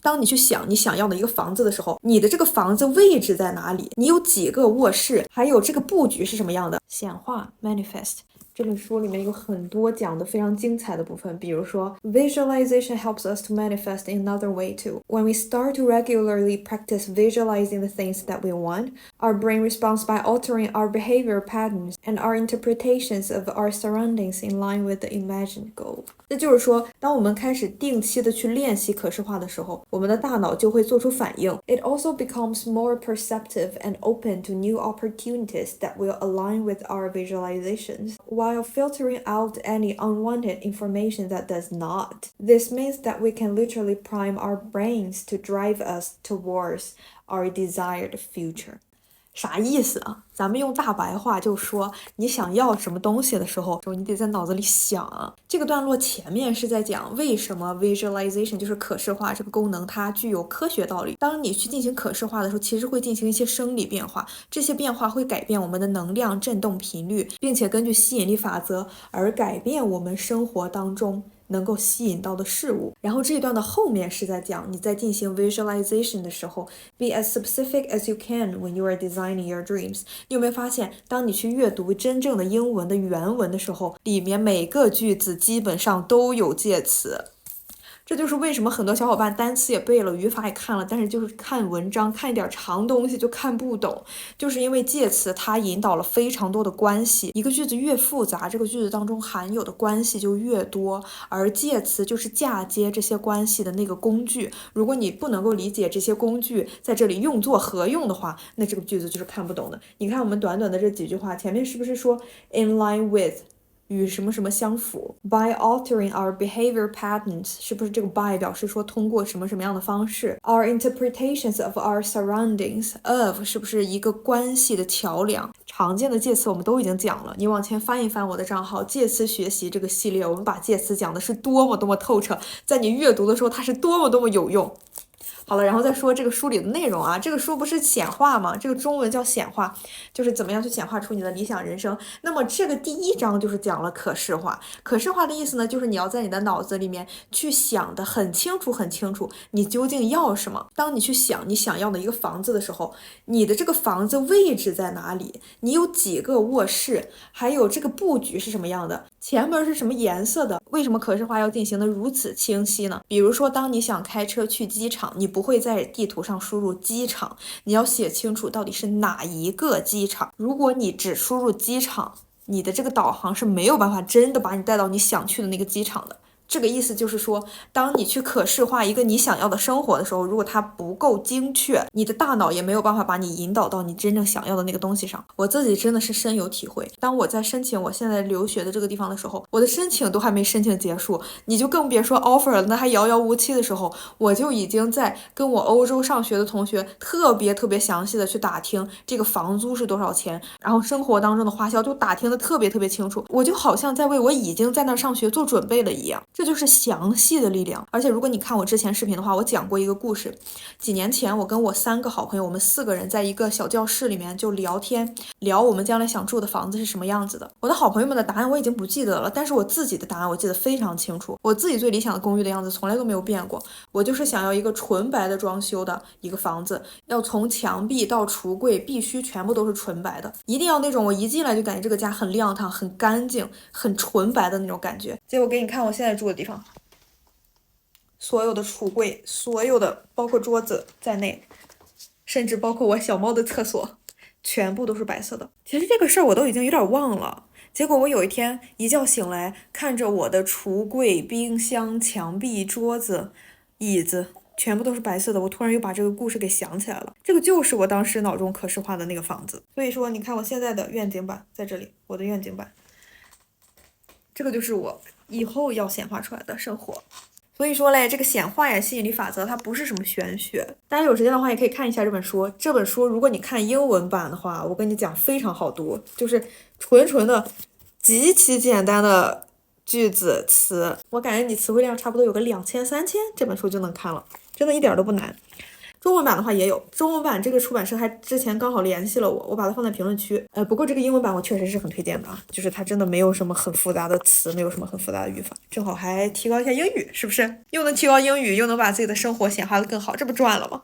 当你去想你想要的一个房子的时候，你的这个房子位置在哪里？你有几个卧室？还有这个布局是什么样的？显化 manifest。这本书里面有很多讲的非常精彩的部分，比如说 visualization helps us to manifest in another way too. When we start to regularly practice visualizing the things that we want, our brain responds by altering our behavior patterns and our interpretations of our surroundings in line with the imagined goal. 那就是说，当我们开始定期的去练习可视化的时候，我们的大脑就会做出反应。It also becomes more perceptive and open to new opportunities that will align with our visualizations, while filtering out any unwanted information that does not. This means that we can literally prime our brains to drive us towards our desired future. 啥意思啊？咱们用大白话就说，你想要什么东西的时候，你得在脑子里想啊。这个段落前面是在讲为什么 visualization 就是可视化这个功能它具有科学道理。当你去进行可视化的时候，其实会进行一些生理变化，这些变化会改变我们的能量振动频率，并且根据吸引力法则而改变我们生活当中能够吸引到的事物。然后这一段的后面是在讲你在进行 visualization 的时候 be as specific as you can when you are designing your dreams。 你有没有发现，当你去阅读真正的英文的原文的时候，里面每个句子基本上都有介词。这就是为什么很多小伙伴单词也背了，语法也看了，但是就是看文章看一点长东西就看不懂，就是因为介词它引导了非常多的关系，一个句子越复杂，这个句子当中含有的关系就越多，而介词就是嫁接这些关系的那个工具。如果你不能够理解这些工具在这里用作何用的话，那这个句子就是看不懂的。你看我们短短的这几句话，前面是不是说 in line with与什么什么相符 by altering our behavior patterns， 是不是这个 by 表示说通过什么什么样的方式 our interpretations of our surroundings of 是不是一个关系的桥梁。常见的介词我们都已经讲了，你往前翻一翻我的账号介词学习这个系列，我们把介词讲的是多么多么透彻，在你阅读的时候它是多么多么有用。好了，然后再说这个书里的内容啊，这个书不是显化吗？这个中文叫显化，就是怎么样去显化出你的理想人生。那么这个第一章就是讲了可视化。可视化的意思呢，就是你要在你的脑子里面去想的很清楚很清楚，你究竟要什么。当你去想你想要的一个房子的时候，你的这个房子位置在哪里？你有几个卧室？还有这个布局是什么样的？前门是什么颜色的？为什么可视化要进行的如此清晰呢？比如说，当你想开车去机场，你不会在地图上输入机场，你要写清楚到底是哪一个机场。如果你只输入机场，你的这个导航是没有办法真的把你带到你想去的那个机场的。这个意思就是说，当你去可视化一个你想要的生活的时候，如果它不够精确，你的大脑也没有办法把你引导到你真正想要的那个东西上。我自己真的是深有体会，当我在申请我现在留学的这个地方的时候，我的申请都还没申请结束，你就更别说 offer 了，那还遥遥无期的时候，我就已经在跟我欧洲上学的同学特别详细的去打听这个房租是多少钱，然后生活当中的花销就打听的特别清楚，我就好像在为我已经在那上学做准备了一样。这就是详细的力量。而且如果你看我之前视频的话，我讲过一个故事。几年前我跟我3个好朋友，我们4个人在一个小教室里面就聊天，聊我们将来想住的房子是什么样子的。我的好朋友们的答案我已经不记得了，但是我自己的答案我记得非常清楚。我自己最理想的公寓的样子从来都没有变过，我就是想要一个纯白的装修的一个房子，要从墙壁到橱柜必须全部都是纯白的，一定要那种我一进来就感觉这个家很亮堂很干净很纯白的那种感觉。结果给你看我现在住的地方，所有的橱柜，所有的包括桌子在内，甚至包括我小猫的厕所，全部都是白色的。其实这个事儿我都已经有点忘了，结果我有一天一觉醒来，看着我的橱柜、冰箱、墙壁、桌子、椅子全部都是白色的，我突然又把这个故事给想起来了。这个就是我当时脑中可视化的那个房子。所以说你看我现在的愿景版在这里，我的愿景版，这个就是我以后要显化出来的生活。所以说嘞，这个显化呀，吸引力法则它不是什么玄学，大家有时间的话也可以看一下这本书。这本书如果你看英文版的话，我跟你讲非常好读，就是纯的极其简单的句子词，我感觉你词汇量差不多有个2000-3000，这本书就能看了，真的一点都不难。中文版的话也有，中文版这个出版社还之前刚好联系了我，我把它放在评论区。不过这个英文版我确实是很推荐的啊，就是它真的没有什么很复杂的词，没有什么很复杂的语法，正好还提高一下英语，是不是？又能提高英语，又能把自己的生活显化的更好，这不赚了吗？